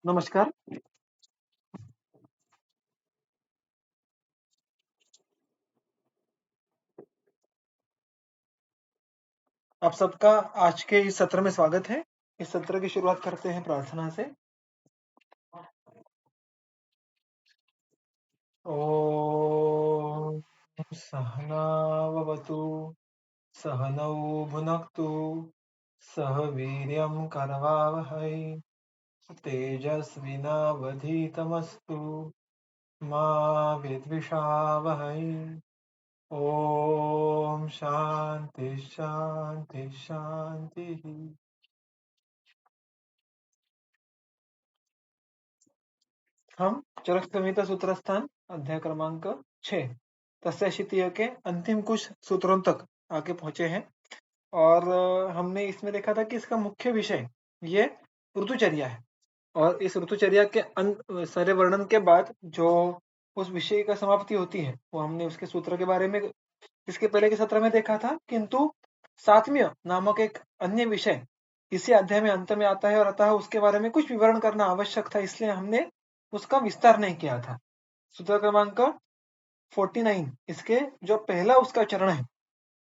नमस्कार। आप सबका आज के इस सत्र में स्वागत है। इस सत्र की शुरुआत करते हैं प्रार्थना से। ओम सहनाववतु सहनौ भुनक्तु सह वीर्यं करवावहै तेजस्विनावधीतमस्तु मा विद्विषावहै। ओम शांति शांति शांति। हम चरक संहिता सूत्रस्थान अध्याय क्रमांक 6 तस्याशीतीय के अंतिम कुछ सूत्रों तक आगे पहुंचे हैं और हमने इसमें देखा था कि इसका मुख्य विषय ये ऋतुचर्या है और इस ऋतुचर्या के सारे वर्णन के बाद जो उस विषय का समाप्ति होती है वो हमने उसके सूत्र के बारे में इसके पहले के सत्र में देखा था, किंतु सातम्य नामक एक अन्य विषय इसी अध्याय में अंत में आता है और अतः उसके बारे में कुछ विवरण करना आवश्यक था, इसलिए हमने उसका विस्तार नहीं किया था। सूत्र क्रमांक 49 इसके जो पहला उसका चरण है,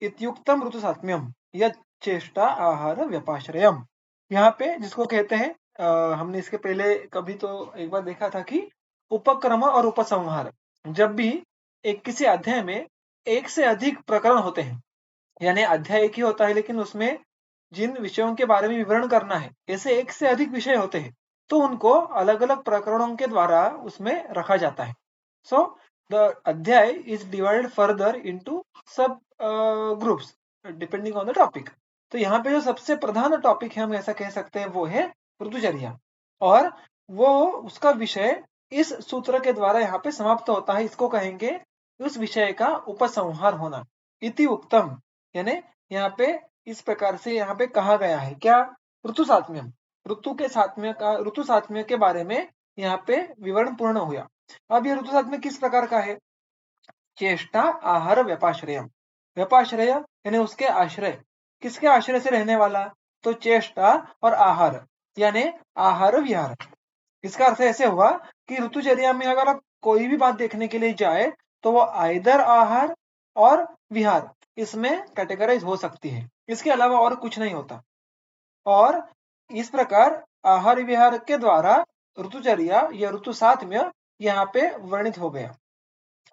इत्युक्तम ऋतु सात्म्यम यद चेष्टा आहार व्यपाश्रयम, यहाँ पे जिसको कहते हैं हमने इसके पहले कभी तो एक बार देखा था कि उपक्रम और उपसंहार, जब भी एक किसी अध्याय में एक से अधिक प्रकरण होते हैं, यानी अध्याय एक ही होता है लेकिन उसमें जिन विषयों के बारे में विवरण करना है ऐसे एक से अधिक विषय होते हैं, तो उनको अलग अलग प्रकरणों के द्वारा उसमें रखा जाता है। सो द अध्याय इज डिवाइडेड फर्दर इनटू सब groups depending on the topic. तो यहाँ पे जो सबसे प्रधान टॉपिक है हम ऐसा कह सकते हैं वो है ऋतुचर्या, और वो उसका विषय इस सूत्र के द्वारा यहाँ पे समाप्त होता है। इसको कहेंगे उस विषय का उपसंहार होना। इति उक्तम यानी यहाँ पे इस प्रकार से यहाँ पे कहा गया है क्या, ऋतु सात्म्यम, ऋतु के सात्म्य का, ऋतु सात्म्य के बारे में यहाँ पे विवरण पूर्ण हुआ। अब ये ऋतु सात्म्य किस प्रकार का है, चेष्टा आहार व्यपाश्रय, व्यपाश्रय यानी उसके आश्रय, किसके आश्रय से रहने वाला, तो चेष्टा और आहार यानी आहार विहार। इसका अर्थ ऐसे हुआ कि ऋतुचर्या में अगर आप कोई भी बात देखने के लिए जाए तो वो आइदर आहार और विहार इसमें कैटेगराइज हो सकती है, इसके अलावा और कुछ नहीं होता। और इस प्रकार आहार विहार के द्वारा ऋतुचर्या या ऋतु सात्म्य यहाँ पे वर्णित हो गया।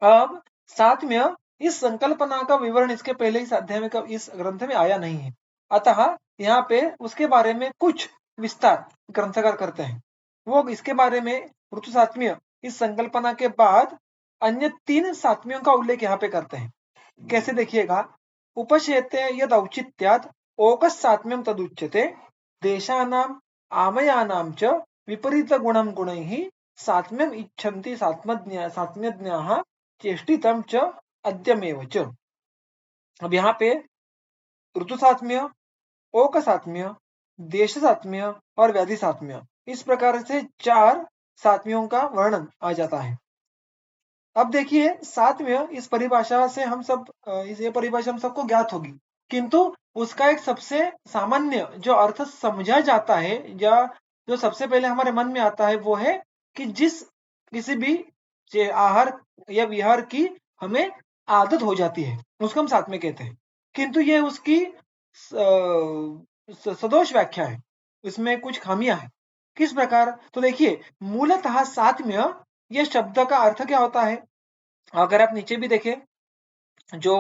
अब सात्म्य इस संकल्पना का विवरण इसके पहले इस अध्याय में इस ग्रंथ में आया नहीं है, अतः यहाँ पे उसके बारे में कुछ विस्तार ग्रंथकार करते हैं। वो इसके बारे में ऋतु सात्म्य इस संकल्पना के बाद अन्य 3 सात्म्यों का उल्लेख यहाँ पे करते हैं। कैसे देखिएगा, उपशेते यद औचित्यात् ओकस सात्म्यम तदुच्यते देशानाम आमयानाम च विपरीत गुणम गुणैः सात्म्यम इच्छन्ति सात्म्यज्ञाः चेष्टितम च अद्यमेव च। अब यहाँ पे ऋतु सात्म्य, ओक सात्म्य, देश सात्म्य और व्याधि सात्म्य, इस प्रकार से 4 सात्म्यों का वर्णन आ जाता है। अब देखिए सात्म्य इस परिभाषा से हम सब ये परिभाषा हम सबको ज्ञात होगी, किंतु उसका एक सबसे सामान्य जो अर्थ समझा जाता है या जो सबसे पहले हमारे मन में आता है वो है कि जिस किसी भी आहार या विहार की हमें आदत हो जाती है उसको हम सात्म्य कहते हैं, किंतु ये उसकी सदोष व्याख्या है, इसमें कुछ खामियां हैं। किस प्रकार, तो देखिए मूलतः सात्म्य ये शब्द का अर्थ क्या होता है, अगर आप नीचे भी देखें जो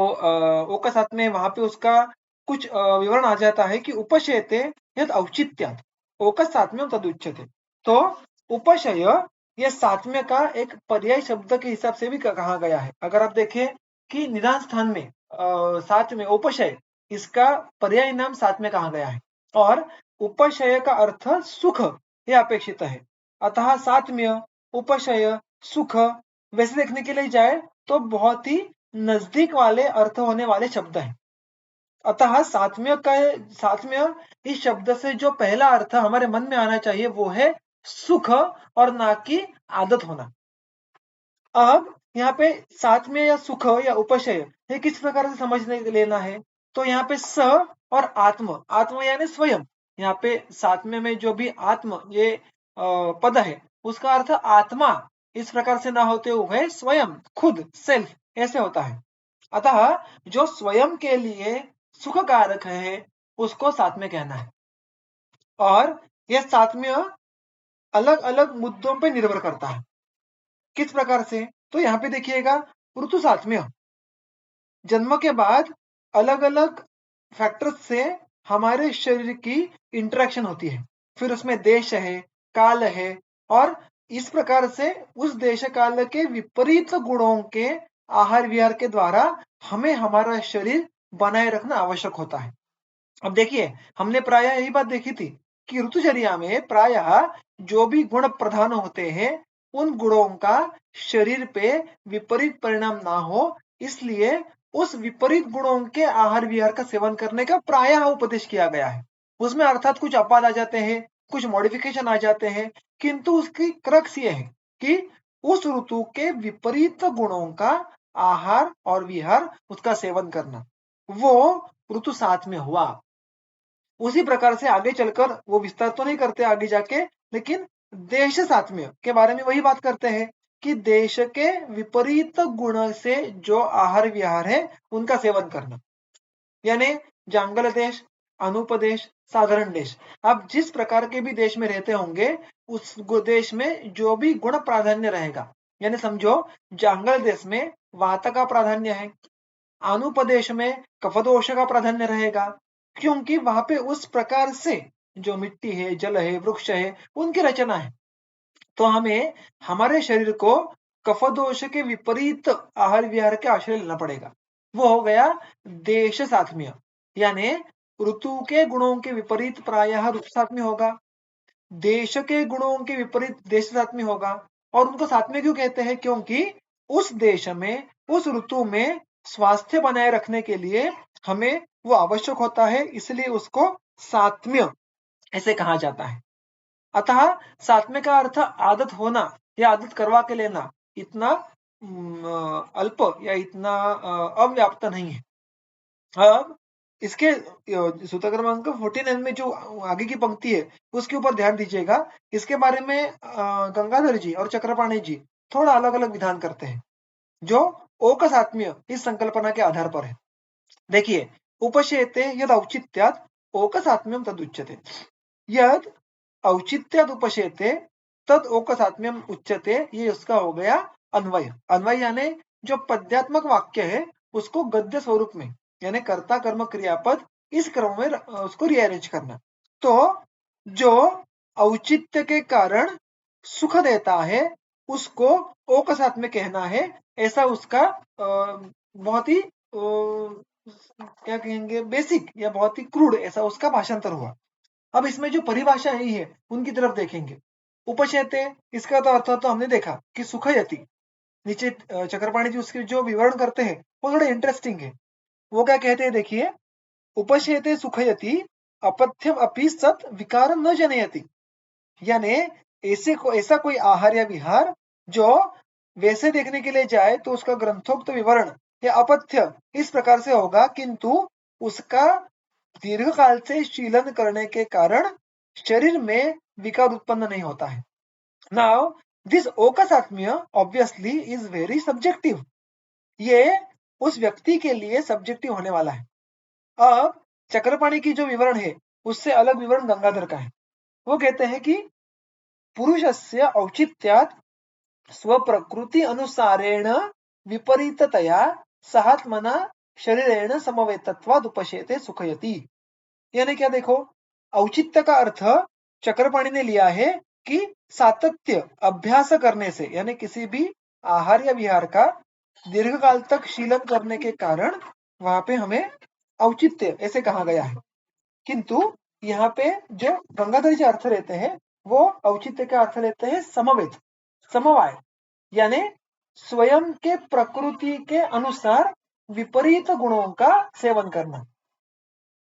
ओक साथ में वहां पे उसका कुछ विवरण आ जाता है कि उपशयते यद औचित्यात् ओक सात्म्यम तदुच्यते। तो उपशय ये सात्म्य का एक पर्याय शब्द के हिसाब से भी कहा गया है। अगर आप देखें कि निदान स्थान में सात्म्य उपशय इसका पर्याय नाम सात्म्य कहा गया है और उपशय का अर्थ सुख ये अपेक्षित है, अतः सात्म्य उपशय सुख वैसे देखने के लिए जाए तो बहुत ही नजदीक वाले अर्थ होने वाले शब्द हैं। अतः सात्म्य इस शब्द से जो पहला अर्थ हमारे मन में आना चाहिए वो है सुख और ना कि आदत होना। अब यहाँ पे सात्म्य या सुख या उपशय ये किस प्रकार से समझने लेना है, तो यहाँ पे स और आत्म, आत्म यानी स्वयं, यहाँ पे सात्म्य में जो भी आत्म ये पद है उसका अर्थ आत्मा इस प्रकार से ना होते हुए स्वयं, खुद, सेल्फ ऐसे होता है। अतः जो स्वयं के लिए सुख कारक है उसको सात्म्य कहना है। और यह सात्म्य अलग अलग मुद्दों पे निर्भर करता है। किस प्रकार से? तो यहाँ पे देखिएगा, ऋतु सात्म्य जन्म के बाद अलग अलग फैक्टर्स से हमारे शरीर की इंटरेक्शन होती है। फिर उसमें देश है, काल है, और इस प्रकार से उस देश काल के विपरीत गुणों के आहार विहार के द्वारा हमें हमारा शरीर बनाए रखना आवश्यक होता है। अब देखिए, हमने प्रायः यही बात देखी थी कि ऋतुचर्या में प्रायः जो भी गुण प्रधान होते हैं उन गुणों का शरीर पे विपरीत परिणाम ना हो, इसलिए उस विपरीत गुणों के आहार विहार का सेवन करने का प्रायः उपदेश किया गया है। उसमें अर्थात कुछ अपवाद आ जाते हैं, कुछ मॉडिफिकेशन आ जाते हैं, किंतु उसकी क्रक्स ये है कि उस ऋतु के विपरीत गुणों का आहार और विहार उसका सेवन करना, वो ऋतु साथ में हुआ। उसी प्रकार से आगे चलकर वो विस्तार तो नहीं करते आगे जाके, लेकिन देश सात्म्य के बारे में वही बात करते हैं कि देश के विपरीत गुण से जो आहार विहार है उनका सेवन करना, यानी जंगल देश, अनुपदेश, साधारण देश। आप जिस प्रकार के भी देश में रहते होंगे उस देश में जो भी गुण प्राधान्य रहेगा, यानी समझो जंगल देश में वात का प्राधान्य है, अनुपदेश में कफदोष का प्राधान्य रहेगा, क्योंकि वहां पे उस प्रकार से जो मिट्टी है, जल है, वृक्ष है, उनकी रचना है। तो हमें हमारे शरीर को कफदोष के विपरीत आहार विहार के आश्रय लेना पड़ेगा। वो हो गया देश सात्म्य, यानी ऋतु के गुणों के विपरीत प्रायः ऋतु सात्म्य होगा, देश के गुणों के विपरीत देश सात्म्य होगा। और उनको सात्म्य क्यों कहते हैं? क्योंकि उस देश में, उस ऋतु में स्वास्थ्य बनाए रखने के लिए हमें वो आवश्यक होता है, इसलिए उसको सात्म्य ऐसे कहा जाता है। अतः सात्म्य का अर्थ आदत होना या आदत करवा के लेना इतना अल्प या इतना अव्याप्त नहीं है। अब इसके सूत्र क्रमांक 49 में जो आगे की पंक्ति है उसके ऊपर ध्यान दीजिएगा। इसके बारे में गंगाधर जी और चक्रपाणी जी थोड़ा अलग अलग विधान करते हैं जो ओकसात्म्य इस संकल्पना के आधार पर है। देखिए, उपशेते यद औचित्यात् ओकसात्म्यम तदुच्यते, यद औचित्यात् उपशेते तद ओकसात्म्यम उच्यते। ये उसका हो गया अन्वय। अन्वय यानी जो पद्यात्मक वाक्य है उसको गद्य स्वरूप में, यानी कर्ता कर्म क्रियापद इस क्रम में उसको रीअरेंज करना। तो जो औचित्य के कारण सुख देता है उसको ओ के साथ में कहना है, ऐसा उसका बहुत ही क्या कहेंगे, बेसिक या बहुत ही क्रूड ऐसा उसका भाषांतर हुआ। अब इसमें जो परिभाषा यही है उनकी तरफ देखेंगे। उपशेते, इसका तो अर्थ तो हमने देखा कि सुखयति। नीचे चक्रपाणी जी उसके जो विवरण करते हैं वो थोड़े इंटरेस्टिंग है। वो क्या कहते हैं देखिए, उपशेते सुखयति अपथ्यम अपि सत विकार न जनयति, यानी ऐसा कोई आहार या विहार जो वैसे देखने के लिए जाए तो उसका ग्रंथोक्त विवरण या अपथ्य इस प्रकार से होगा, किंतु उसका दीर्घ काल से शीलन करने के कारण शरीर में विकार उत्पन्न नहीं होता है। नाउ दिस ओकसात्म्य ऑब्वियसली इज वेरी सब्जेक्टिव। ये उस व्यक्ति के लिए सब्जेक्टिव होने वाला है। अब चक्रपाणी की जो विवरण है उससे अलग विवरण गंगाधर का है। वो कहते हैं कि पुरुषस्य औचित्यात् स्वप्रकृति अनुसारेण विपरीततया सहात्मना शरीरेण समवेतत्वाद उपशेते सुखयति। यानी क्या, देखो, औचित्य का अर्थ चक्रपाणी ने लिया है कि सातत्य अभ्यास करने से, यानी किसी भी आहार या विहार का दीर्घ काल तक शीलन करने के कारण वहां पे हमें औचित्य ऐसे कहा गया है। किंतु यहाँ पे जो गंगाधर जी अर्थ लेते हैं वो औचित्य का अर्थ लेते हैं समवेत, समवाय, यानी स्वयं के प्रकृति के अनुसार विपरीत गुणों का सेवन करना।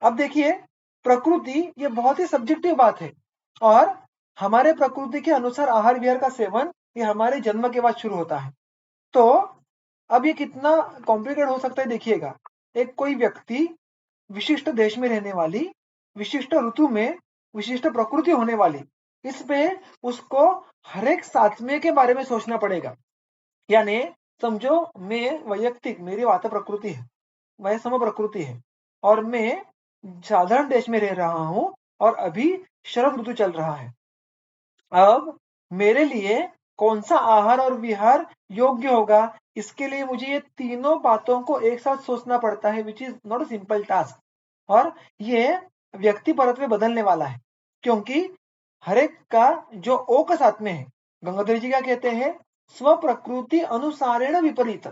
अब देखिए, प्रकृति ये बहुत ही सब्जेक्टिव बात है और हमारे प्रकृति के अनुसार आहार विहार का सेवन ये हमारे जन्म के बाद शुरू होता है। तो अब ये कितना कॉम्प्लिकेटेड हो सकता है देखिएगा। एक कोई व्यक्ति विशिष्ट देश में रहने वाली, विशिष्ट ऋतु में विशिष्ट प्रकृति होने वाली, इस पे उसको हर एक सात्म्य के बारे में सोचना पड़ेगा। यानी समझो मैं वैयक्तिक, मेरी वात प्रकृति है, वह सम प्रकृति है और मैं साधारण देश में रह रहा हूं और अभी शरद ऋतु चल रहा है। अब मेरे लिए कौन सा आहार और विहार योग्य होगा, इसके लिए मुझे ये तीनों बातों को एक साथ सोचना पड़ता है, which is not a simple task. और ये व्यक्ति परत्व में बदलने वाला है, क्योंकि हर एक का जो ओ का साथ में है, गंगाधर जी क्या कहते हैं, स्व प्रकृति अनुसारेण विपरीत।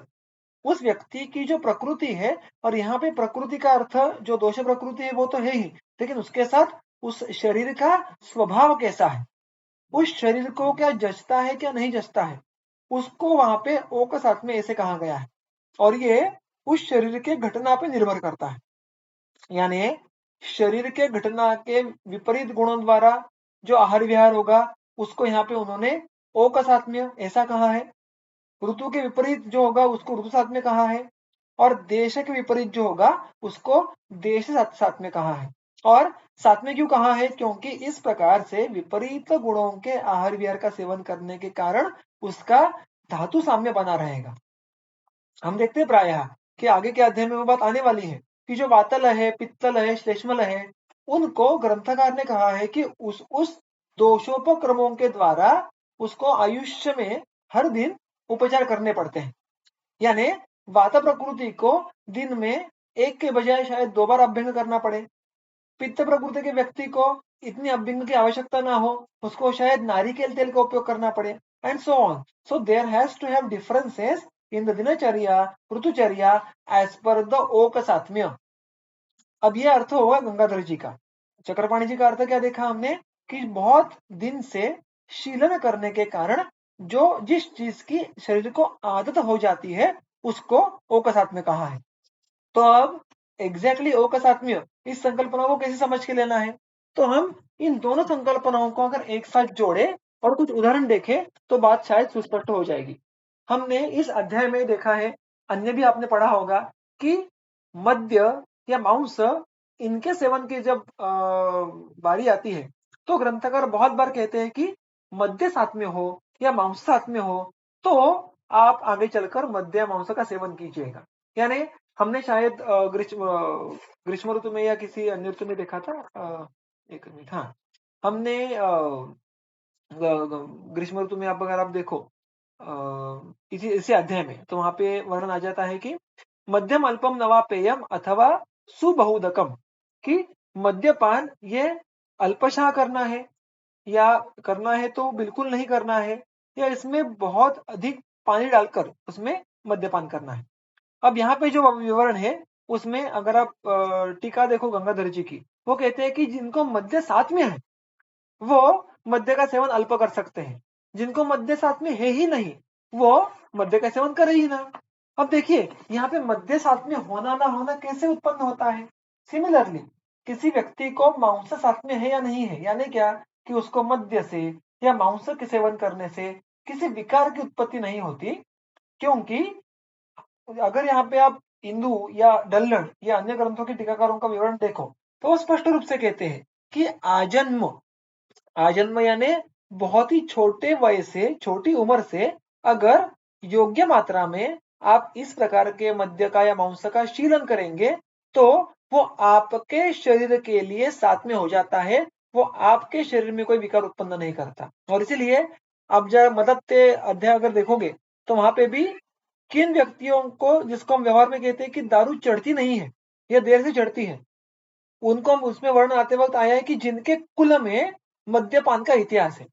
उस व्यक्ति की जो प्रकृति है, और यहाँ पे प्रकृति का अर्थ जो दोष प्रकृति है वो तो है ही, लेकिन उसके साथ उस शरीर का स्वभाव कैसा है, उस शरीर को क्या जचता है क्या नहीं जचता है, उसको वहां पे ओ के साथ में ऐसे कहा गया है। और ये उस शरीर के घटना पे निर्भर करता है। यानी शरीर के घटना के विपरीत गुणों द्वारा जो आहार विहार होगा, उसको यहाँ पे उन्होंने ओ का सात्म्य ऐसा कहा है। ऋतु के विपरीत जो होगा उसको ऋतु सात्म्य कहा है, और देश के विपरीत जो होगा उसको देश साथ में कहा है। और साथ में क्यों कहा है, क्योंकि इस प्रकार से विपरीत गुणों के आहार विहार का सेवन करने के कारण उसका धातु साम्य बना रहेगा। हम देखते हैं प्रायः कि आगे के अध्याय में वो बात आने वाली है कि जो वातल है, पित्तल है, श्लेष्मल है, उनको ग्रंथकार ने कहा है कि उस दोषोपक्रमों के द्वारा उसको आयुष्य में हर दिन उपचार करने पड़ते हैं। यानी वात प्रकृति को दिन में एक के बजाय शायद 2 बार अभ्यंग करना पड़े। पित्त प्रकृति के व्यक्ति को इतनी अभ्यंग की आवश्यकता ना हो, उसको शायद नारिकेल तेल का उपयोग करना पड़े, and so on. So there has to have differences in the दिनचर्या, ऋतुचर्या एज पर द ओक सात्म्य। अब ये अर्थ होगा गंगाधर जी का। चक्रपाणी जी का अर्थ क्या देखा हमने कि बहुत दिन से शीलन करने के कारण जो जिस चीज की शरीर को आदत हो जाती है उसको ओ का साथ में कहा है। तो अब एग्जैक्टली ओ का सात्म्य इस संकल्पना को कैसे समझ के लेना है, तो हम इन दोनों संकल्पनाओं को अगर एक साथ जोड़े और कुछ उदाहरण देखें तो बात शायद सुस्पष्ट हो जाएगी। हमने इस अध्याय में देखा है, अन्य भी आपने पढ़ा होगा कि मद्य या मांस इनके सेवन की जब बारी आती है तो ग्रंथकार बहुत बार कहते हैं कि मद्य साथ में हो या मांस साथ में हो तो आप आगे चलकर मद्य या मांस का सेवन कीजिएगा। यानी हमने शायद ग्रीष्म ऋतु में या किसी अन्य ऋतु में देखा था, एक मिनट, हाँ, हमने ग्रीष्म ऋतु में आप अगर आप देखो इसी इसी अध्याय में तो वहां पे वर्णन आ जाता है कि मध्यम अल्पम नवा पेयम अथवा सुबहुदकम, कि मद्यपान ये अल्पशः करना है या करना है तो बिल्कुल नहीं करना है, या इसमें बहुत अधिक पानी डालकर उसमें मद्यपान करना है। अब यहाँ पे जो विवरण है उसमें अगर आप टीका देखो गंगाधर जी की, वो कहते हैं कि जिनको मद्य साथ में है वो मद्य का सेवन अल्प कर सकते हैं, जिनको मद्य साथ में है ही नहीं वो मद्य का सेवन करे ही ना। अब देखिए यहाँ पे मद्य साथ में होना ना होना कैसे उत्पन्न होता है। सिमिलरली किसी व्यक्ति को मांस साथ में है या नहीं है, यानी क्या कि उसको मद्य से या मांस के सेवन करने से किसी विकार की उत्पत्ति नहीं होती, क्योंकि अगर यहाँ पे आप हिंदू या डल्लड़ या अन्य ग्रंथों के टीकाकारों का विवरण देखो तो वो स्पष्ट रूप से कहते हैं कि आजन्म, आजन्म यानी बहुत ही छोटे वय से, छोटी उम्र से अगर योग्य मात्रा में आप इस प्रकार के मद्य का या मांस का सेवन करेंगे तो वो आपके शरीर के लिए साथ में हो जाता है, वो आपके शरीर में कोई विकार उत्पन्न नहीं करता। और इसीलिए आप जब मदत्ते अध्याय अगर देखोगे तो वहां पे भी किन व्यक्तियों को, जिसको हम व्यवहार में कहते हैं कि दारू चढ़ती नहीं है या देर से चढ़ती है, उनको हम उसमें वर्ण आते वक्त आया है कि जिनके कुल में मद्यपान का इतिहास है,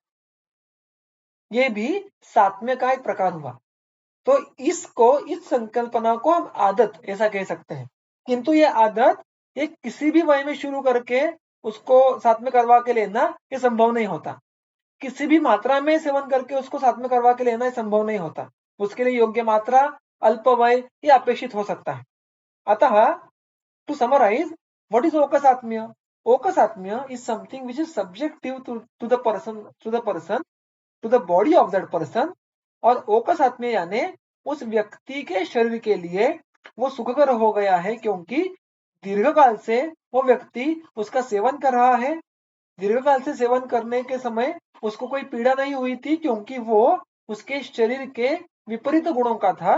ये भी सात्म्य का एक प्रकार हुआ। तो इस संकल्पना को हम आदत ऐसा कह सकते हैं, किंतु ये आदत ये किसी भी वय में शुरू करके उसको साथ में करवा के लेना ये संभव नहीं होता। किसी भी मात्रा में सेवन करके उसको साथ में करवा के लेना संभव नहीं होता। उसके लिए योग्य मात्रा, अल्प वय ये अपेक्षित हो सकता है। अतः टू समराइज, what is ओकसात्म्य? ओकसात्म्य is something which is subjective to the person, to the body of that person। और ओकसात्म्य यानी उस व्यक्ति के शरीर के लिए वो सुखकर हो गया है, क्योंकि दीर्घकाल से वो व्यक्ति उसका सेवन कर रहा है, दीर्घकाल से सेवन करने के समय उसको कोई पीड़ा नहीं हुई थी, क्योंकि वो उसके शरीर के विपरीत गुणों का था।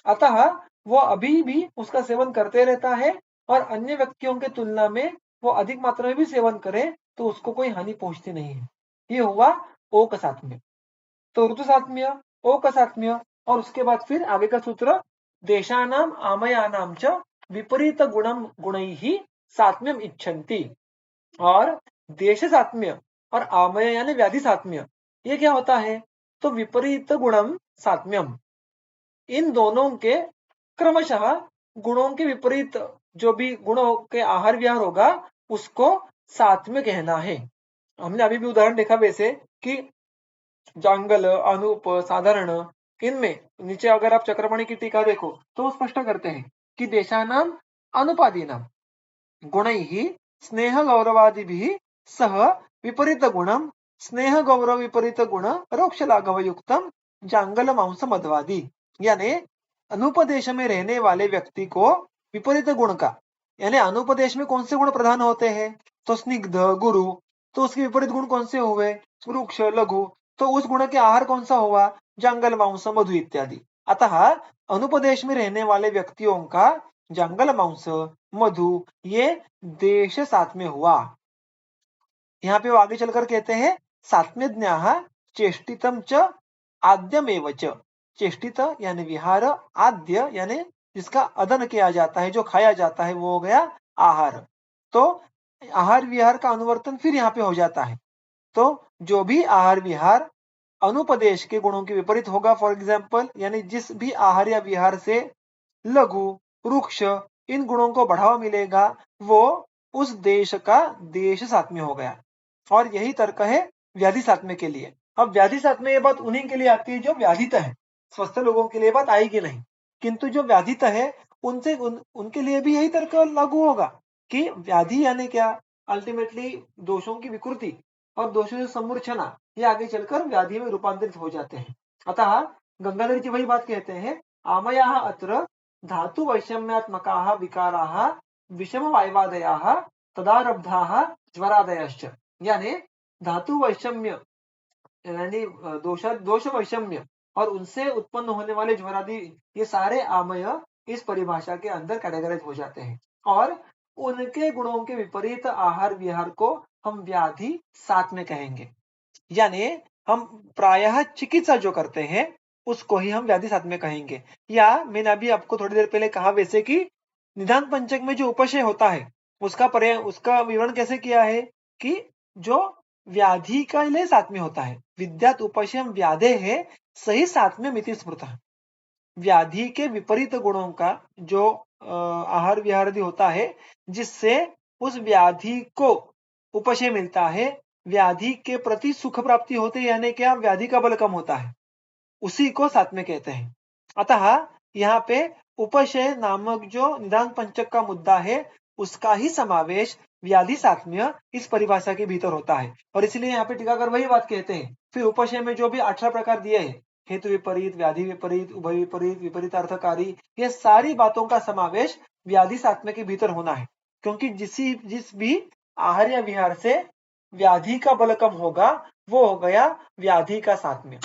अतः वो अभी भी उसका सेवन करते रहता है, और अन्य व्यक्तियों के तुलना में वो अधिक मात्रा में भी सेवन करे तो उसको कोई हानि पहुंचती नहीं है। ये हुआ ओ का सात्म्य। तो ऋतु सात्म्य, ओ का सात्म्य, और उसके बाद फिर आगे का सूत्र, देशानाम आमयानाम च विपरीत गुणम गुणैः सात्म्यम इच्छन्ति। और देश सात्म्य और आमय यानी व्याधि सात्म्य, ये क्या होता है? तो विपरीत गुणम सात्म्यम, इन दोनों के क्रमशः गुणों के विपरीत जो भी गुणों के आहार विहार होगा उसको सात्म्य कहना है। हमने अभी भी उदाहरण देखा वैसे कि जांगल, अनूप, साधारण, इनमें नीचे अगर आप चक्रपाणी की टीका देखो तो स्पष्ट करते हैं कि देशानाम अनुपादीनाम गुणैः स्नेह गौरवादिभिः सह विपरीत गुणम स्नेह गौरव विपरीत गुण रोक्ष लाघव युक्तम जांगल मांस मधवादी, यानी अनुपदेश में रहने वाले व्यक्ति को विपरीत गुण का, यानी अनुपदेश में कौन से गुण प्रधान होते हैं? तो स्निग्ध, गुरु, तो उसके विपरीत गुण कौन से हुए? वृक्ष, लघु, तो उस गुण के आहार कौन सा हुआ? जंगल, मांस, मधु इत्यादि। अतः अनुपदेश में रहने वाले व्यक्तियों का जंगल मांस, मधु, ये देश सात्म्य हुआ। यहाँ पे वो आगे चलकर कहते हैं सात्म्यज्ञाः चेष्टितम च आद्यमेव च। चेष्टित यानी विहार, आद्य यानी जिसका अदन किया जाता है, जो खाया जाता है, वो हो गया आहार। तो आहार विहार का अनुवर्तन फिर यहाँ पे हो जाता है। तो जो भी आहार विहार अनुपदेश के गुणों के विपरीत होगा, फॉर एग्जाम्पल, यानी जिस भी आहार या विहार से लघु, वृक्ष, इन गुणों को बढ़ावा मिलेगा, वो उस देश का देश सात्म्य हो गया। और यही तर्क है व्याधि सात्म्य के लिए। अब व्याधि सात्म्य ये बात उन्हीं के लिए आती है जो व्याधित है, स्वस्थ लोगों के लिए बात आएगी नहीं। किंतु जो व्याधित है उनसे उनके लिए भी यही तर्क लागू होगा कि व्याधि यानी क्या? अल्टीमेटली दोषों की विकृति और दोषों से समूर्छना, ये आगे चलकर व्याधि में रूपांतरित हो जाते हैं। अतः गंगाधर जी वही बात कहते हैं, आमयाः अत्र धातु वैषम्यात्मकाः विकाराः विषम वायवादयाः तदारब्धाः ज्वरादयश्च, यानी धातु वैषम्य यानी दोष वैषम्य और उनसे उत्पन्न होने वाले ज्वरादि, ये सारे आमय इस परिभाषा के अंदर कैटेगराइज हो जाते हैं। और उनके गुणों के विपरीत आहार विहार को हम व्याधि साथ में कहेंगे। यानी हम प्रायः चिकित्सा जो करते हैं उसको ही हम व्याधि साथ में कहेंगे। या मैंने अभी आपको थोड़ी देर पहले कहा वैसे कि निदान पंचक में जो उपशय होता है उसका विवरण कैसे किया है कि जो व्याधि का लिए सात्म्य होता है, विद्यात उपशयम व्याधे है सही सात्म्य मिति स्मृत। व्याधि के विपरीत गुणों का जो आहार विहार होता है जिससे उस व्याधि को उपशय मिलता है, व्याधि के प्रति सुख प्राप्ति होती है, यानी क्या? व्याधि का बल कम होता है, उसी को सात्म्य कहते हैं। अतः यहाँ पे उपशय नामक जो निदान पंचक का मुद्दा है उसका ही समावेश व्याधि सात्म्य इस परिभाषा के भीतर होता है। और इसलिए यहाँ पे टीकाकार वही बात कहते हैं, फिर उपशय में जो भी 18 प्रकार दिए हैं, हेतु विपरीत, व्याधि विपरीत, उभय विपरीत, विपरीतार्थकारी, ये सारी बातों का समावेश व्याधि सात्म्य के भीतर होना है। क्योंकि जिस भी आहार या विहार से व्याधि का बल कम होगा वो हो गया व्याधि का सात्म्य।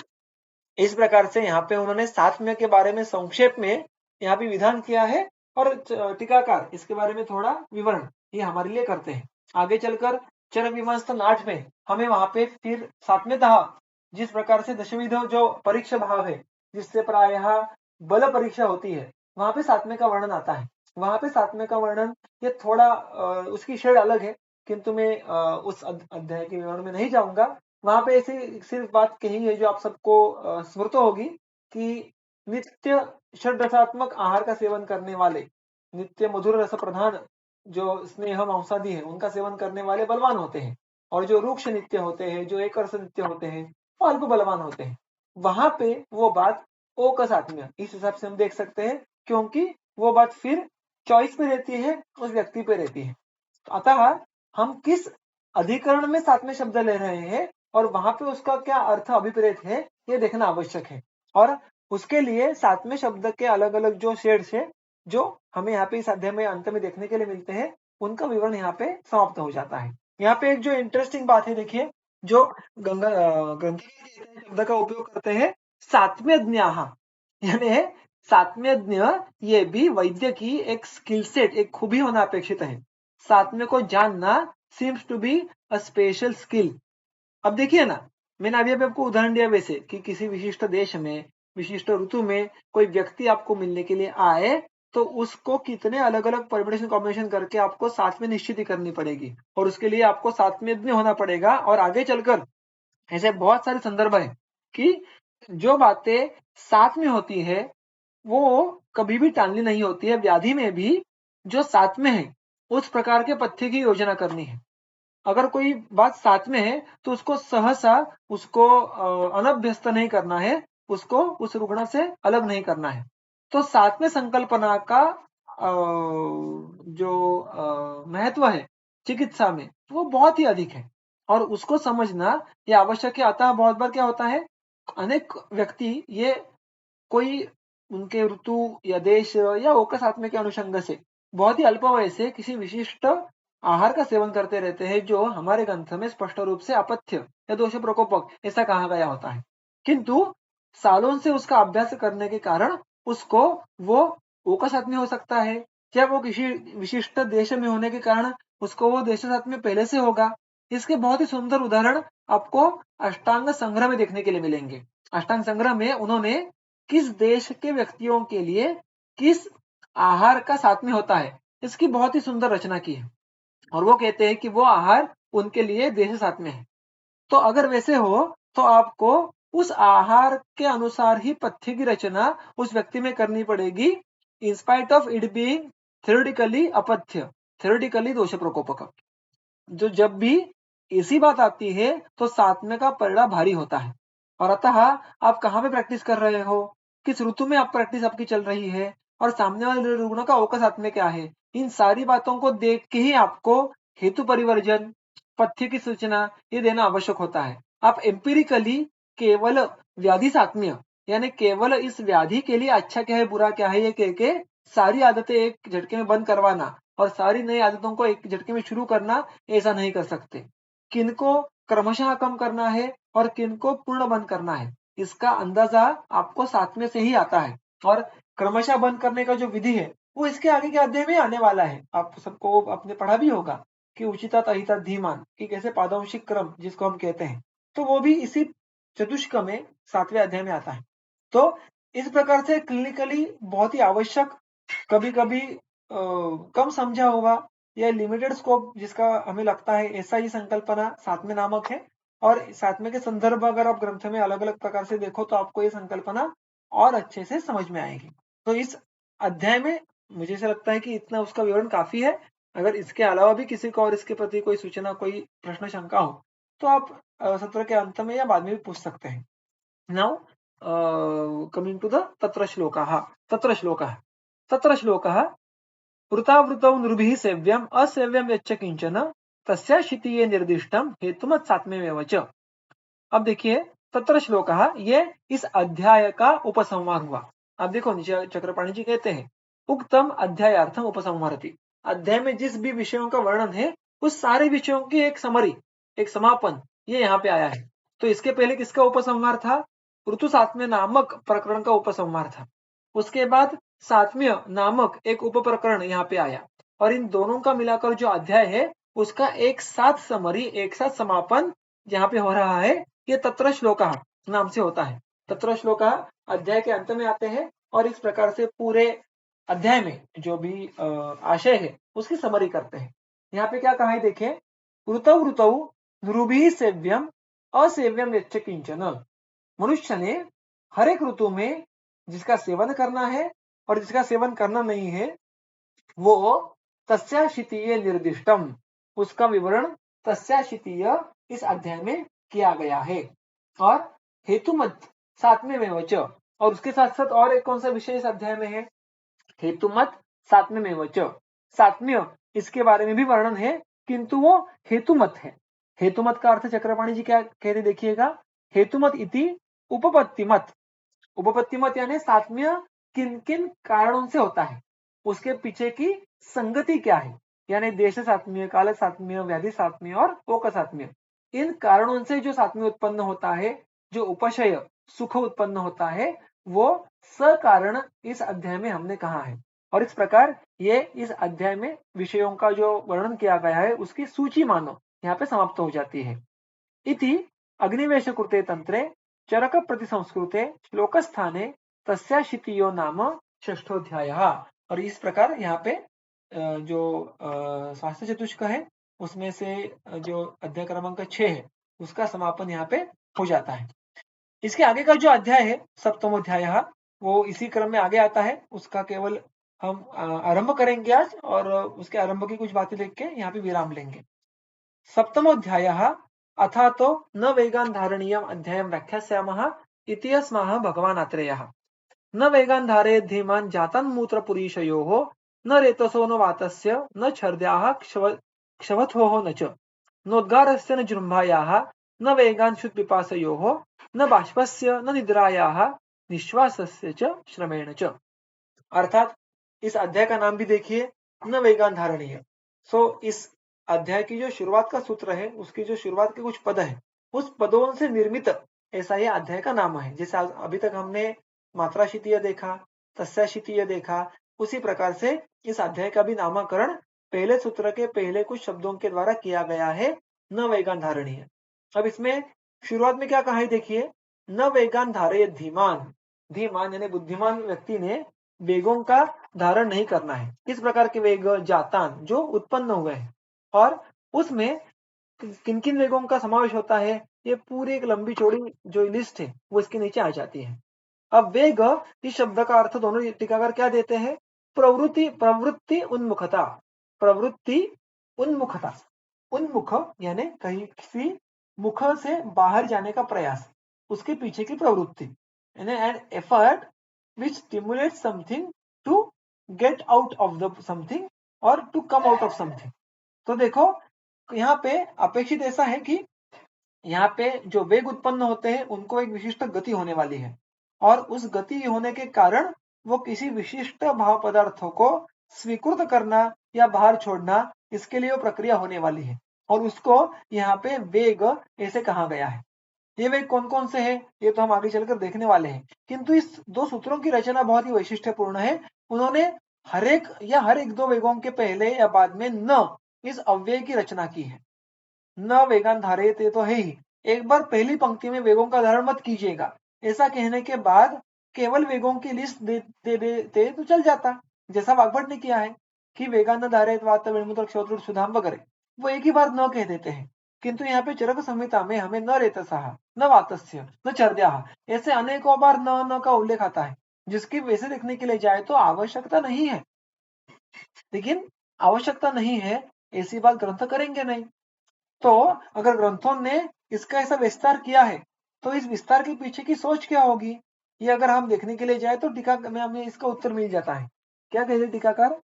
इस प्रकार से यहाँ पे उन्होंने सात्म्य के बारे में संक्षेप में यहाँ पे विधान किया है, और टीकाकार इसके बारे में थोड़ा विवरण ये हमारे लिए करते हैं। आगे चलकर चर विमस्तन 8 में हमें वहां पे फिर सात्म्यतः जिस प्रकार से दशविध जो परीक्षा भाव है जिससे प्रायः बल परीक्षा होती है, वहां पे सात्म्य का वर्णन आता है। वहां पे सात्म्य का वर्णन ये थोड़ा उसकी शेड अलग है, किंतु मैं उस अध्याय के विवरण में नहीं जाऊंगा। वहां पे ऐसी सिर्फ बात कही है जो आप सबको स्मृत होगी कि नित्य षड्रसात्मक आहार का सेवन करने वाले, नित्य मधुर रस प्रधान जो स्नेह मांसादी है उनका सेवन करने वाले बलवान होते हैं, और जो रूक्ष नित्य होते हैं, जो एक रस नित्य होते हैं, वो अल्प बलवान होते हैं। वहां पे वो बात ओ का सात्म्य इस हिसाब से हम देख सकते हैं, क्योंकि वो बात फिर चॉइस पे रहती है, उस व्यक्ति पे रहती है। अतः हम किस अधिकरण में सात्म्य शब्द ले रहे हैं और वहां पे उसका क्या अर्थ अभिप्रेत है, ये देखना आवश्यक है। और उसके लिए सात्म्य शब्द के अलग अलग जो शेड्स है जो हमें यहाँ पे इस अध्याय में अंत में देखने के लिए मिलते हैं, उनका विवरण यहाँ पे समाप्त हो जाता है। यहाँ पे एक जो इंटरेस्टिंग बात है, देखिए, जो ग्रंथकार शब्द का उपयोग करते हैं सात्म्यज्ञाः, यानी सात्म्यज्ञ, ये भी वैद्य की एक स्किल सेट, एक खूबी होना अपेक्षित है। सात्म्य को जानना seems to be a special skill. अब देखिए ना, मैंने अभी अभी आपको उदाहरण दिया वैसे कि किसी विशिष्ट देश में, विशिष्ट ऋतु में कोई व्यक्ति आपको मिलने के लिए आए, तो उसको कितने अलग अलग परम्यूटेशन कॉम्बिनेशन करके आपको साथ में निश्चित करनी पड़ेगी, और उसके लिए आपको साथ में भी होना पड़ेगा। और आगे चलकर ऐसे बहुत सारे संदर्भ है कि जो बातें साथ में होती है वो कभी भी टालनी नहीं होती है। व्याधि में भी जो साथ में है उस प्रकार के पथ्य की योजना करनी है। अगर कोई बात साथ में है तो उसको सहसा, उसको अनभ्यस्त नहीं करना है, उसको उस रुग्ण से अलग नहीं करना है। तो साथ में संकल्पना का जो महत्व है चिकित्सा में, वो बहुत ही अधिक है, और उसको समझना ये आवश्यक है। अतः बहुत बार क्या होता है, अनेक व्यक्ति ये कोई उनके ऋतु या देश या ओकस आत्मा के अनुषंग से बहुत ही अल्प वय से किसी विशिष्ट आहार का सेवन करते रहते हैं, जो हमारे ग्रंथ में स्पष्ट रूप से अपथ्य या दोष प्रकोपक ऐसा कहा गया होता है। किंतु सालों से उसका अभ्यास करने के कारण उसको वो ओकस आत्मा हो सकता है, या वो किसी विशिष्ट देश में होने के कारण उसको वो देश आत्मा पहले से होगा। इसके बहुत ही सुंदर उदाहरण आपको अष्टांग संग्रह में देखने के लिए मिलेंगे। अष्टांग संग्रह में उन्होंने किस देश के व्यक्तियों के लिए किस आहार का साथ में होता है, इसकी बहुत ही सुंदर रचना की है। और वो कहते हैं कि वो आहार उनके लिए देश साथ में है। तो अगर वैसे हो तो आपको उस आहार के अनुसार ही पथ्य की रचना उस व्यक्ति में करनी पड़ेगी, in spite of it being theoretically अपथ्य, थ्योरेटिकली दोष प्रकोपक। जो जब भी ऐसी बात आती है तो सात्म्य का पलड़ा भारी होता है। और अतः आप कहाँ पे प्रैक्टिस कर रहे हो, किस ऋतु में आप प्रैक्टिस आपकी चल रही है, और सामने वाले रुग्ण का अवकाश आत्म्य क्या है, इन सारी बातों को देख के ही आपको हेतु परिवर्जन, पथ्य की सूचना ये देना आवश्यक होता है। आप एम्पिरिकली केवल व्याधि सात्म्य, यानी केवल इस व्याधि के लिए अच्छा क्या है बुरा क्या है ये कह के सारी आदतें एक झटके में बंद करवाना और सारी नई आदतों को एक झटके में शुरू करना, ऐसा नहीं कर सकते। किनको क्रमशः कम करना है और किनको पूर्ण बंद करना है, इसका अंदाजा आपको साथ में से ही आता है। और क्रमशः बंद करने का जो विधि है वो इसके आगे के अध्याय में आने वाला है। आप सबको आपने पढ़ा भी होगा कि उचिता अहिता धीमान, कि कैसे पादवंशिक क्रम जिसको हम कहते हैं, तो वो भी इसी चतुष्क में 7वें अध्याय में आता है। तो इस प्रकार से क्लिनिकली बहुत ही आवश्यक, कभी कभी कम समझा होगा या लिमिटेड स्कोप जिसका हमें लगता है, ऐसा ही संकल्पना सातवें नामक है। और सातवें के संदर्भ अगर आप ग्रंथ में अलग अलग प्रकार से देखो तो आपको ये संकल्पना और अच्छे से समझ में आएगी। तो इस अध्याय में मुझे ऐसा लगता है कि इतना उसका विवरण काफी है। अगर इसके अलावा भी किसी को और इसके प्रति कोई सूचना, कोई प्रश्न शंका हो तो आप सत्र के अंत में या बाद में भी पूछ सकते हैं। नाउ कमिंग टू द तत्र श्लोकाः। तत्र श्लोकः तत्र श्लोकः वृतावृतौ नृभिः सेव्यम् असेव्यं यच्च किंचन तस्य शितीये निर्दिष्टम हेतुमत् सात्म्यमेव च। अब देखिए, तत्र श्लोकः, ये इस अध्याय का उपसंहार हुआ। अब देखो नीचे चक्रपाणी जी कहते हैं, उक्तम अध्यायार्थम उपसंहारति। अध्याय में जिस भी विषयों का वर्णन है उस सारे विषयों की एक समरी, एक समापन ये यहाँ पे आया है। तो इसके पहले किसका उपसंहार था, ऋतु सात्म्य नामक प्रकरण का उपसंहार था। उसके बाद सात्म्य नामक एक उप प्रकरण यहाँ पे आया, और इन दोनों का मिलाकर जो अध्याय है उसका एक साथ समरी, एक साथ समापन जहाँ पे हो रहा है, ये तत्र श्लोकः नाम से होता है। तत्र श्लोकः अध्याय के अंत में आते हैं और इस प्रकार से पूरे अध्याय में जो भी आशय है उसकी समरी करते हैं। यहाँ पे क्या कहा है देखें, ऋतौ ऋतौ नृभिः सेव्यम असेव्यम यच्च किंचन। मनुष्य ने हर एक ऋतु में जिसका सेवन करना है और जिसका सेवन करना नहीं है, वो तस्याशितीय निर्दिष्टम, उसका विवरण तस्याशितीय इस अध्याय में किया गया है। और हेतुमत सातवें में वच, और उसके साथ साथ और एक कौन सा विषय इस अध्याय में है, हेतुमत सातवें में वच। सातम्य इसके बारे में भी वर्णन है, किंतु वो हेतुमत है। हेतुमत का अर्थ चक्रपाणी जी क्या कहते देखिएगा, हेतुमत इति उपपत्तिमत। उपपत्तिमत यानी सात्म्य किन किन कारणों से होता है, उसके पीछे की संगति क्या है, यानी देश सात्म्य, काल सात्म्य, व्याधि सात्म्य और ओक सात्म्य, इन कारणों से जो सात्म्य उत्पन्न होता है, जो उपशय सुख उत्पन्न होता है, वो सकारण इस अध्याय में हमने कहा है। और इस प्रकार ये इस अध्याय में विषयों का जो वर्णन किया गया है उसकी सूची मानो यहाँ पे समाप्त हो जाती है। इति अग्निवेश कृते तंत्रे चरक प्रतिसंस्कृते श्लोकस्थाने तस्याशितियो नाम षष्ठोध्यायः। और इस प्रकार यहाँ पे जो शास्त्र चतुष्क है उसमें से जो अध्याय क्रमांक 6 है उसका समापन यहाँ पे हो जाता है। इसके आगे का जो अध्याय है सप्तमोध्यायः वो इसी क्रम में आगे आता है, उसका केवल हम आरंभ करेंगे आज और उसके आरंभ की कुछ बातें देख के यहाँ पे विराम लेंगे। सप्तमोध्यायः अथातो न वेगान् धारणीयम् अध्यायं व्याख्यास्यामः इति अस्माः भगवान् आत्रेयः। न वेगान् धारयेत् धीमान् जातान्मूत्रपुरीशयोः न रेतसो न वातस्य न छर्द्याः क्षवथोः न च नोद्गारस्य न जृम्भायाः न वेगान् शुद्पिपासयोः न बाष्पस्य न निद्रायाः निश्वासस्य च श्रमेण च। अर्थात इस अध्याय का नाम भी देखिए, न वेगान धारणीय। इस अध्याय की जो शुरुआत का सूत्र है उसकी जो शुरुआत के कुछ पद है उस पदों से निर्मित ऐसा ये अध्याय का नाम है। जैसे अभी तक हमने मात्राशितीय देखा, तस्याशितीय देखा, उसी प्रकार से इस अध्याय का भी नामकरण पहले सूत्र के पहले कुछ शब्दों के द्वारा किया गया है, न वेगान धारणीय। अब इसमें शुरुआत में क्या कहा है देखिए, न वेगान धारय धीमान। धीमान यानी बुद्धिमान व्यक्ति ने वेगों का धारण नहीं करना है। किस प्रकार के वेग? जातान, जो उत्पन्न हुए हैं। और उसमें किन किन वेगों का समावेश होता है, ये पूरी एक लंबी चौड़ी जो लिस्ट है वो इसके नीचे आ जाती है। अब वेग इस शब्द का अर्थ दोनों टीकाकार क्या देते हैं? प्रवृत्ति उन्मुखता। प्रवृत्ति उन्मुखता, उन्मुख यानी कहीं किसी मुख से बाहर जाने का प्रयास, उसके पीछे की प्रवृत्ति, यानी an effort which stimulates something to get out of the something or to come out of something। तो देखो यहाँ पे अपेक्षित ऐसा है कि यहाँ पे जो वेग उत्पन्न होते हैं उनको एक विशिष्ट गति होने वाली है और उस गति होने के कारण वो किसी विशिष्ट भाव पदार्थों को स्वीकृत करना या बाहर छोड़ना, इसके लिए वो प्रक्रिया होने वाली है और उसको यहाँ पे वेग ऐसे कहा गया है। ये वेग कौन कौन से हैं ये तो हम आगे चलकर देखने वाले हैं, किंतु इस दो सूत्रों की रचना बहुत ही वैशिष्ट्यपूर्ण है। उन्होंने हर एक दो वेगों के पहले या बाद में न इस अव्यय की रचना की है। न वेगान धारयेत तो है ही, एक बार पहली पंक्ति में वेगों का धारण मत कीजिएगा, ऐसा कहने के बाद केवल वेगों की लिस्ट दे देते तो चल जाता, जैसा वाग्भट ने किया है कि वेगान धारयेत वात वेणुमुद्र क्षोत्र सुधाम वगैरह, वो एक ही बार न कह देते हैं। किंतु यहाँ पे चरक संहिता में हमें न रेतसः, न वातस्य, न चर्द्याः, ऐसे अनेकों बार न का उल्लेख आता है, जिसकी वैसे देखने के लिए जाए तो आवश्यकता नहीं है। लेकिन आवश्यकता नहीं है ऐसी बात ग्रंथ करेंगे नहीं। तो अगर ग्रंथों ने इसका ऐसा विस्तार किया है तो इस विस्तार के पीछे की सोच क्या होगी, ये अगर हम देखने के लिए जाए तो टीका में हमें इसका उत्तर मिल जाता है। क्या कहते टीकाकार?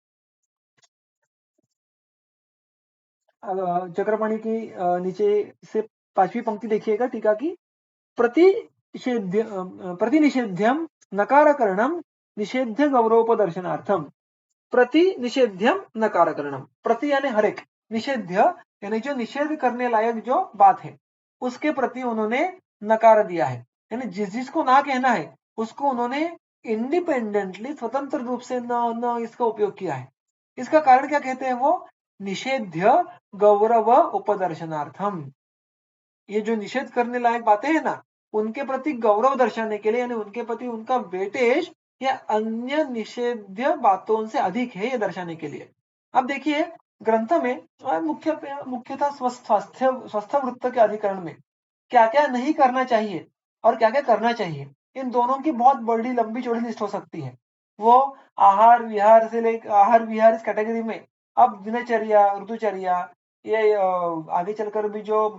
चक्रपाणी की नीचे से 5वीं पंक्ति देखिएगा टीका की। प्रतिनिषेध्यम नकारकरणम निषेध्य गौरवोपदर्शनार्थम। प्रतिनिषेध्यम नकारकरणम, प्रति यानी हर एक, निषेध्य यानी जो निषेध करने लायक जो बात है उसके प्रति उन्होंने नकार दिया है, यानी जिसको ना कहना है उसको उन्होंने इंडिपेंडेंटली स्वतंत्र रूप से न इसका उपयोग किया है। इसका कारण क्या कहते हैं वो? निषेध्य गौरव उपदर्शनार्थम। ये जो निषेध करने लायक बातें हैं ना, उनके प्रति गौरव दर्शाने के लिए, यानी उनके प्रति उनका वेटेज या अन्य निषेध्य बातों से अधिक है ये दर्शाने के लिए। अब देखिए ग्रंथ में मुख्यतः स्वस्थ वृत्त के अधिकरण में क्या क्या नहीं करना चाहिए और क्या क्या करना चाहिए, इन दोनों की बहुत बड़ी लंबी चौड़ी लिस्ट हो सकती है। वो आहार विहार से लेकर आहार विहार इस कैटेगरी में, अब दिनचर्या, ऋतुचर्या, ये आगे चलकर भी जो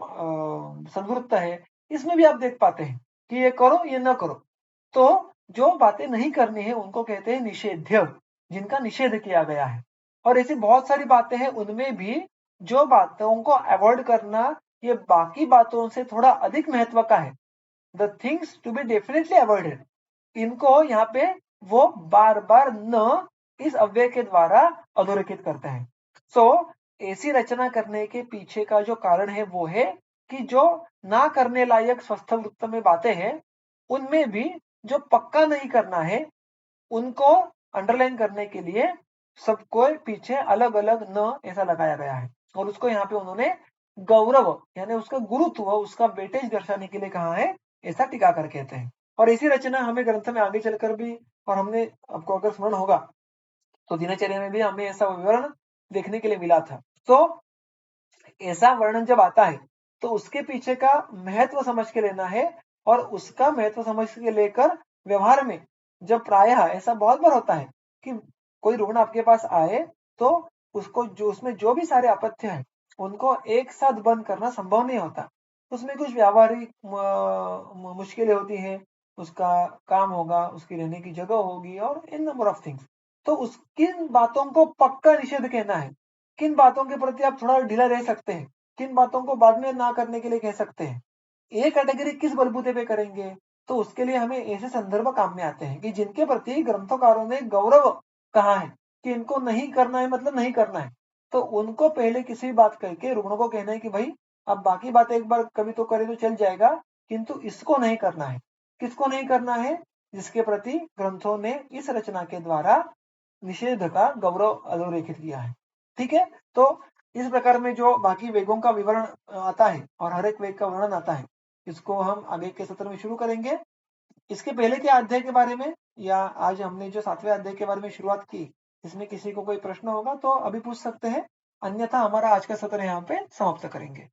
संवृत्त है इसमें भी आप देख पाते हैं कि ये करो ये न करो। तो जो बातें नहीं करनी है उनको कहते हैं निषेध्य, जिनका निषेध किया गया है। और ऐसी बहुत सारी बातें हैं उनमें भी जो बातों को अवॉइड करना ये बाकी बातों से थोड़ा अधिक महत्व का है। The things to be definitely avoided, इनको यहाँ पे वो बार बार न इस अव्यय के द्वारा अधोरेखित करते हैं। ऐसी रचना करने के पीछे का जो कारण है वो है कि जो ना करने लायक स्वस्थ वृत्त में बातें हैं, उनमें भी जो पक्का नहीं करना है, उनको अंडरलाइन करने के लिए सबको पीछे अलग-अलग न ऐसा लगाया गया है और उसको यहाँ पे उन्होंने गौरव यानी उसका गुरुत्व, उसका वेटेज दर्शाने के लिए कहा है, ऐसा टीकाकार कहते हैं। और ऐसी रचना हमें ग्रंथ में आगे चलकर भी और हमने आपको अगर स्मरण होगा तो दिनचर्या में भी हमें ऐसा विवरण देखने के लिए मिला था। तो ऐसा वर्णन जब आता है तो उसके पीछे का महत्व समझ के लेना है और उसका महत्व समझ के लेकर व्यवहार में जब प्रायः ऐसा बहुत बार होता है कि कोई रुग्ण आपके पास आए तो उसको जो उसमें जो भी सारे अपथ्य हैं उनको एक साथ बंद करना संभव नहीं होता। उसमें कुछ व्यावहारिक मुश्किलें होती हैं, उसका काम होगा, उसकी रहने की जगह होगी और इन नंबर ऑफ थिंग्स। तो उस किन बातों को पक्का निषेध कहना है, किन बातों के प्रति आप थोड़ा ढीला रह सकते हैं, किन बातों को बाद में ना करने के लिए कह सकते हैं। ये कैटेगरी किस बलबूते पे करेंगे? तो उसके लिए हमें ऐसे संदर्भ काम में आते हैं कि जिनके प्रति ग्रंथकारों ने गौरव कहा है कि इनको नहीं करना है मतलब नहीं करना है। तो उनको पहले किसी भी बात करके रुग्ण को कहना है कि भाई अब बाकी बात एक बार कभी तो करे तो चल जाएगा, किंतु इसको नहीं करना है। किसको नहीं करना है? जिसके प्रति ग्रंथों ने इस रचना के द्वारा निषेध का गौरव अधोरेखित किया है। ठीक है? तो इस प्रकार में जो बाकी वेगों का विवरण आता है और हर एक वेग का वर्णन आता है, इसको हम आगे के सत्र में शुरू करेंगे। इसके पहले के अध्याय के बारे में या आज हमने जो 7वें अध्याय के बारे में शुरुआत की, इसमें किसी को कोई प्रश्न होगा तो अभी पूछ सकते हैं, अन्यथा हमारा आज का सत्र यहाँ पे समाप्त करेंगे।